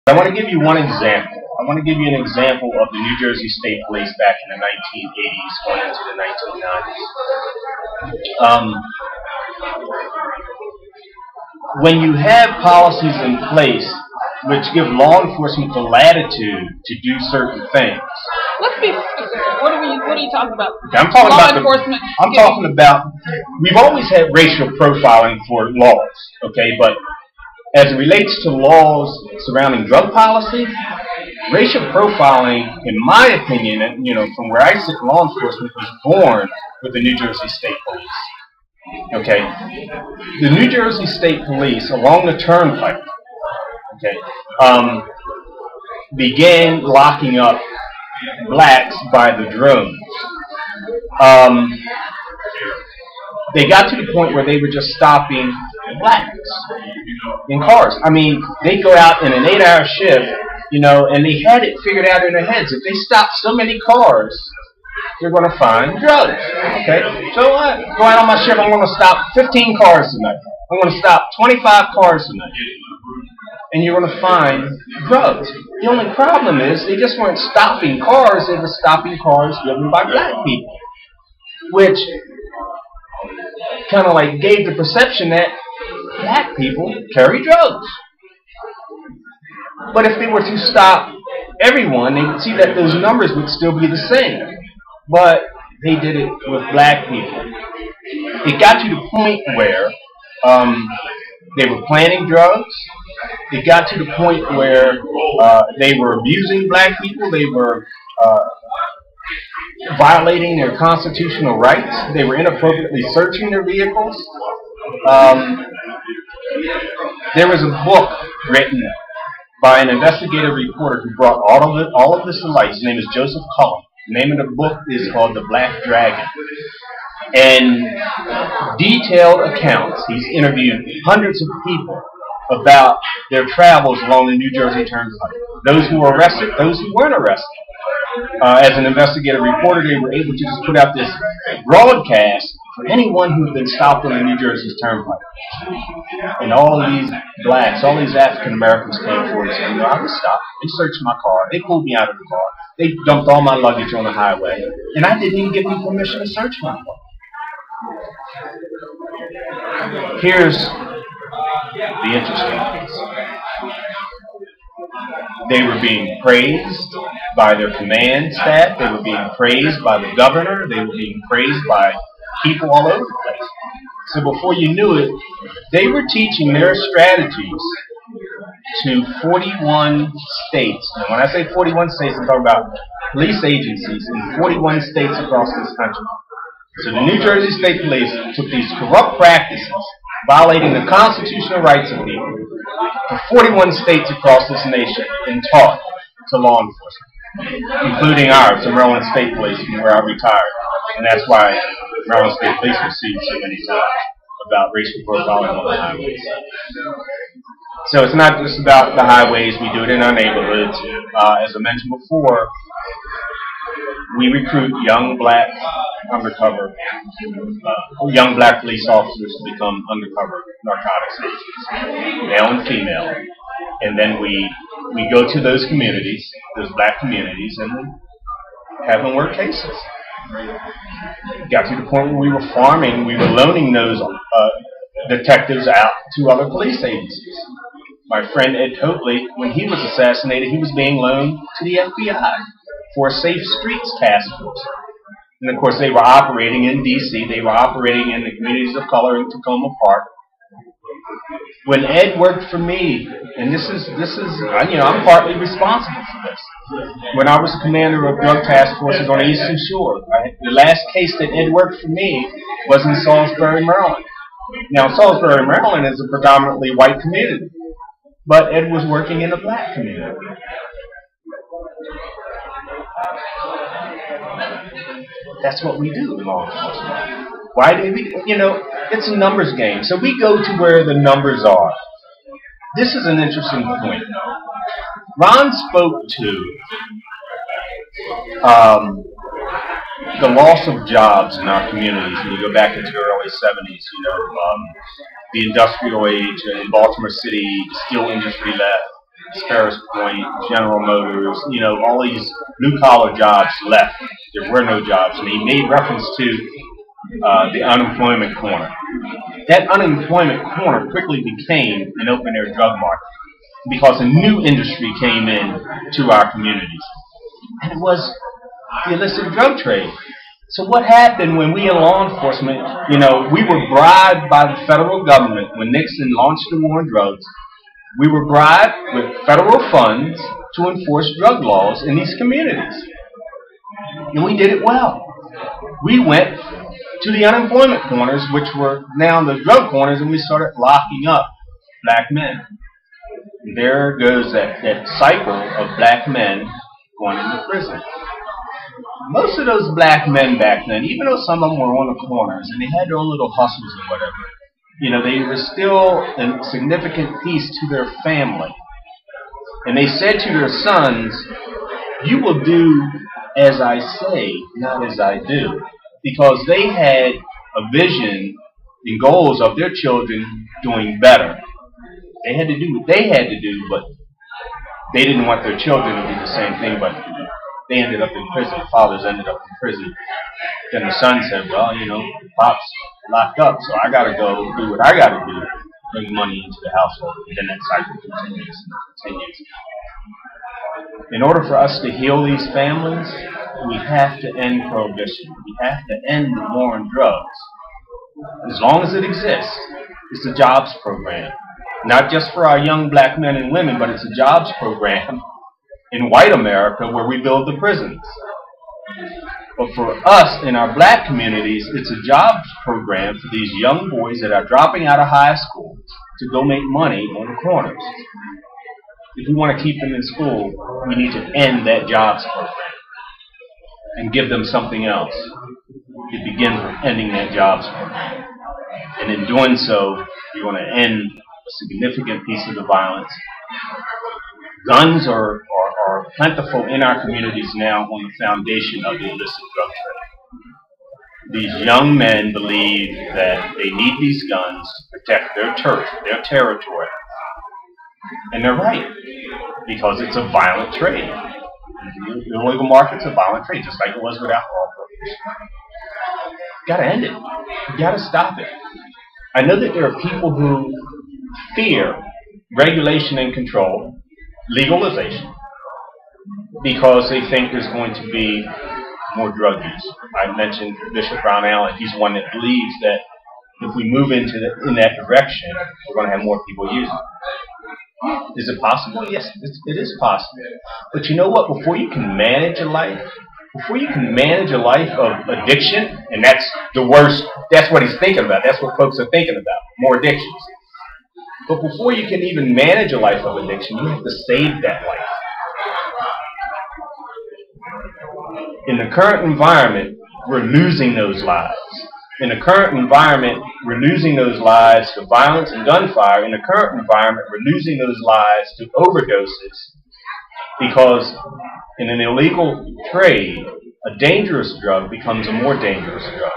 I want to give you one example. I want to give you an example of the New Jersey State Police back in the 1980s, going into the 1990s. When you have policies in place which give law enforcement the latitude to do certain things. Let's be specific. What are you talking about? Okay, I'm talking law about enforcement. I'm talking about. We've always had racial profiling for laws, okay, but as it relates to laws surrounding drug policy, racial profiling, in my opinion, and from where I sit in law enforcement, was born with the New Jersey State Police. Okay, the New Jersey State Police along the turnpike, okay, began locking up blacks by the drones. They got to the point where they were just stopping blacks in cars. I mean, they go out in an 8-hour shift, and they had it figured out in their heads. If they stop so many cars, they're going to find drugs. Okay, so what? Go out on my shift. I'm going to stop 15 cars tonight. I'm going to stop 25 cars tonight, and you're going to find drugs. The only problem is they just weren't stopping cars. They were stopping cars driven by black people, which kind of like gave the perception that black people carry drugs. But if they were to stop everyone, they would see that those numbers would still be the same. But they did it with black people. It got to the point where they were planting drugs. It got to the point where they were abusing black people. They were violating their constitutional rights. They were inappropriately searching their vehicles. There was a book written by an investigative reporter who brought all of this to light. His name is Joseph Cullen. The name of the book is called The Black Dragon. And detailed accounts. He's interviewed hundreds of people about their travels along the New Jersey Turnpike. Those who were arrested, those who weren't arrested. As an investigative reporter, they were able to just put out this broadcast for anyone who had been stopped on the New Jersey Turnpike. And all of these blacks, all these African Americans came forward and said, I was stopped. They searched my car. They pulled me out of the car. They dumped all my luggage on the highway. And I didn't even give them permission to search my car. Here's the interesting piece. They were being praised by their command staff. They were being praised by the governor. They were being praised by people all over the place. So before you knew it, they were teaching their strategies to 41 states. And when I say 41 states, I'm talking about police agencies in 41 states across this country. So the New Jersey State Police took these corrupt practices, violating the constitutional rights of people, to 41 states across this nation and taught to law enforcement, including ours, the Maryland State Police, from where I retired. And that's why Maryland State Police were sued so many times about racial profiling on the highways. So it's not just about the highways. We do it in our neighborhoods. As I mentioned before, we recruit young black police officers to become undercover narcotics agents, male and female. And then we go to those communities, those black communities, and have them work cases. Got to the point where we were farming, we were loaning those detectives out to other police agencies. My friend Ed Coakley, when he was assassinated, he was being loaned to the FBI for a Safe Streets Task Force. And of course, they were operating in D.C. They were operating in the communities of color in Tacoma Park. When Ed worked for me, and this is I'm partly responsible for this. When I was commander of drug task forces on the Eastern Shore, the last case that Ed worked for me was in Salisbury, Maryland. Now, Salisbury, Maryland is a predominantly white community, but Ed was working in a black community. That's what we do in law enforcement. Why do we? It's a numbers game. So we go to where the numbers are. This is an interesting point. Ron spoke to the loss of jobs in our communities when you go back into the early 70s. The industrial age in Baltimore City, the steel industry left. Ferris Point, General Motors, all these blue-collar jobs left. There were no jobs. And he made reference to the unemployment corner. That unemployment corner quickly became an open-air drug market because a new industry came in to our communities. And it was the illicit drug trade. So what happened when we in law enforcement, we were bribed by the federal government when Nixon launched the war on drugs. We were bribed with federal funds to enforce drug laws in these communities. And we did it well. We went to the unemployment corners, which were now the drug corners, and we started locking up black men. And there goes that cycle of black men going into prison. Most of those black men back then, even though some of them were on the corners and they had their own little hustles and whatever, they were still a significant piece to their family. And they said to their sons, "You will do as I say, not as I do." Because they had a vision and goals of their children doing better. They had to do what they had to do, but they didn't want their children to do the same thing, but they ended up in prison. Fathers ended up in prison. Then the son said, "Well, Pop's locked up, so I got to go do what I got to do, bring money into the household." And then that cycle continues and continues. In order for us to heal these families, we have to end prohibition. We have to end the war on drugs. As long as it exists, it's a jobs program. Not just for our young black men and women, but it's a jobs program in white America where we build the prisons. But for us in our black communities, it's a jobs program for these young boys that are dropping out of high school to go make money on the corners. If we want to keep them in school, we need to end that jobs program and give them something else. It begins with ending that jobs program. And in doing so, you're going to end a significant piece of the violence. Guns are plentiful in our communities now on the foundation of the illicit drug trade. These young men believe that they need these guns to protect their turf, their territory. And they're right, because it's a violent trade. The illegal market's a violent trade, just like it was with alcohol prohibition. You've got to end it. You've got to stop it. I know that there are people who fear regulation and control, legalization, because they think there's going to be more drug use. I mentioned Bishop Brown Allen. He's one that believes that if we move in that direction, we're going to have more people using it. Is it possible? Yes, it is possible. But you know what? Before you can manage a life, of addiction, and that's the worst, that's what he's thinking about. That's what folks are thinking about, more addictions. But before you can even manage a life of addiction, you have to save that life. In the current environment, we're losing those lives. In the current environment, we're losing those lives to violence and gunfire. In the current environment, we're losing those lives to overdoses because in an illegal trade, a dangerous drug becomes a more dangerous drug.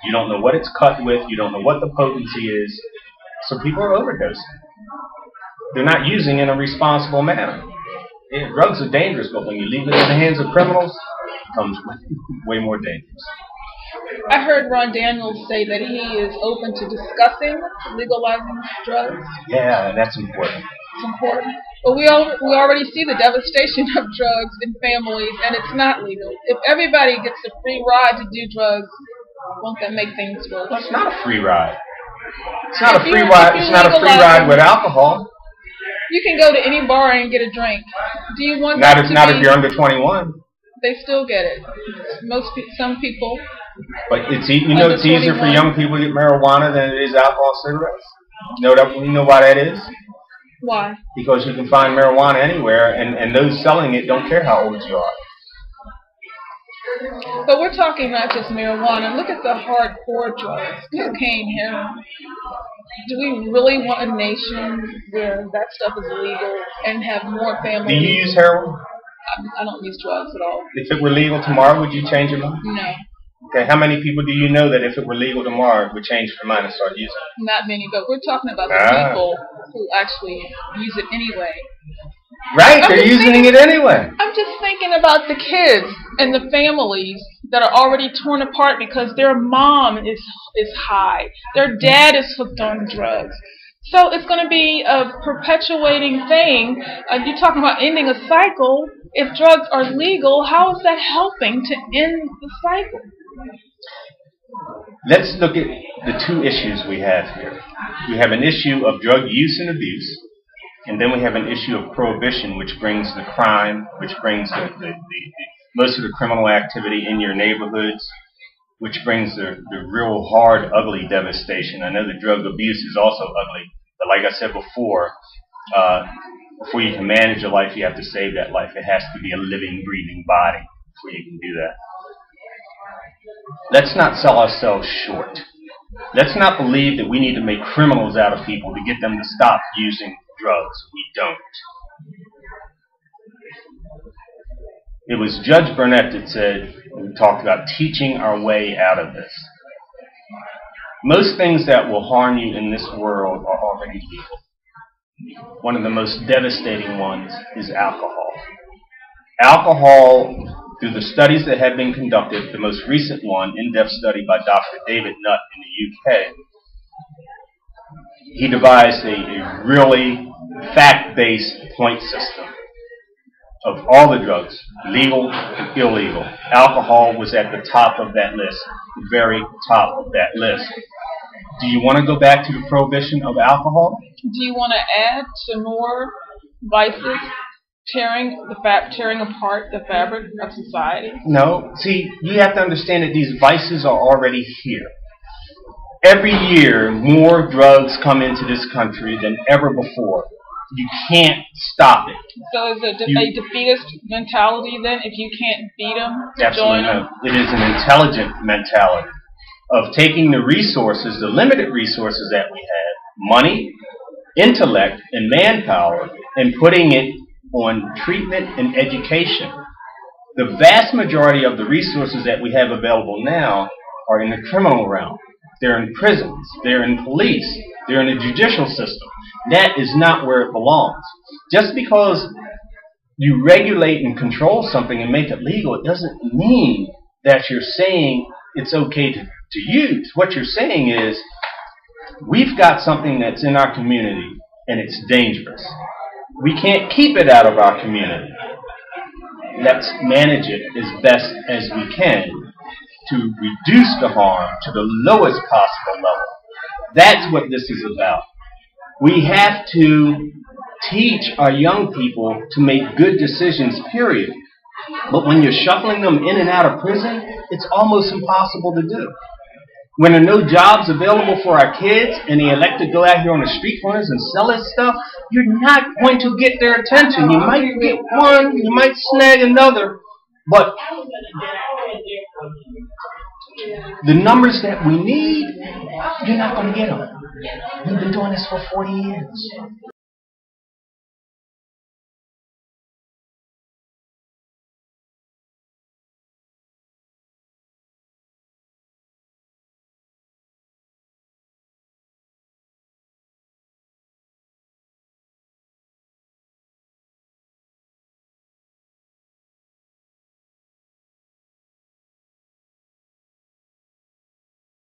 You don't know what it's cut with. You don't know what the potency is. So people are overdosing. They're not using it in a responsible manner. Yeah, drugs are dangerous, but when you leave it in the hands of criminals, it becomes way more dangerous. I heard Ron Daniels say that he is open to discussing legalizing drugs. Yeah, that's important. It's important. But we already see the devastation of drugs in families, and it's not legal. If everybody gets a free ride to do drugs, won't that make things worse? Well, it's not a free ride. It's not a free ride. It's not a free ride with alcohol. You can go to any bar and get a drink. Do you want not if you're under 21. They still get it. Some people. But it's easier for young people to get marijuana than it is alcohol and cigarettes. You know why that is? Why? Because you can find marijuana anywhere, and those selling it don't care how old you are. But we're talking not just marijuana. Look at the hardcore drugs, cocaine, heroin. Do we really want a nation where that stuff is illegal and have more families? Do you use heroin? I don't use drugs at all. If it were legal tomorrow, would you change your mind? No. Okay, how many people do you know that if it were legal tomorrow would change their mind and start using it? Not many, but we're talking about the people who actually use it anyway. Right, they're using it anyway. I'm just thinking about the kids and the families that are already torn apart because their mom is high, their dad is hooked on drugs. So it's going to be a perpetuating thing. You're talking about ending a cycle. If drugs are legal, how is that helping to end the cycle? Let's look at the two issues we have here. We have an issue of drug use and abuse, and then we have an issue of prohibition, which brings the crime, which brings the most of the criminal activity in your neighborhoods, which brings the real hard, ugly devastation. I know the drug abuse is also ugly, but like I said before you can manage a life, you have to save that life. It has to be a living, breathing body before you can do that. Let's not sell ourselves short. Let's not believe that we need to make criminals out of people to get them to stop using drugs. We don't. It was Judge Burnett that said, we talked about teaching our way out of this. Most things that will harm you in this world are already legal. One of the most devastating ones is alcohol. Alcohol, through the studies that have been conducted, the most recent one, in-depth study by Dr. David Nutt in the UK, he devised a really fact-based point system of all the drugs, legal and illegal. Alcohol was at the top of that list, the very top of that list. Do you want to go back to the prohibition of alcohol? Do you want to add some more vices, tearing apart the fabric of society? No. See, you have to understand that these vices are already here. Every year, more drugs come into this country than ever before. You can't stop it. So is it a defeatist mentality then? If you can't beat them, absolutely join them? No. It is an intelligent mentality of taking the resources, the limited resources that we have, money, intellect, and manpower, and putting it on treatment and education. The vast majority of the resources that we have available now are in the criminal realm. They're in prisons. They're in police. They're in the judicial system. That is not where it belongs. Just because you regulate and control something and make it legal, it doesn't mean that you're saying it's okay to use. What you're saying is, we've got something that's in our community and it's dangerous. We can't keep it out of our community. Let's manage it as best as we can to reduce the harm to the lowest possible level. That's what this is about. We have to teach our young people to make good decisions, period. But when you're shuffling them in and out of prison, it's almost impossible to do. When there are no jobs available for our kids and they elect to go out here on the street corners and sell this stuff, you're not going to get their attention. You might get one, you might snag another, but the numbers that we need, you're not going to get them. We've been doing this for 40 years.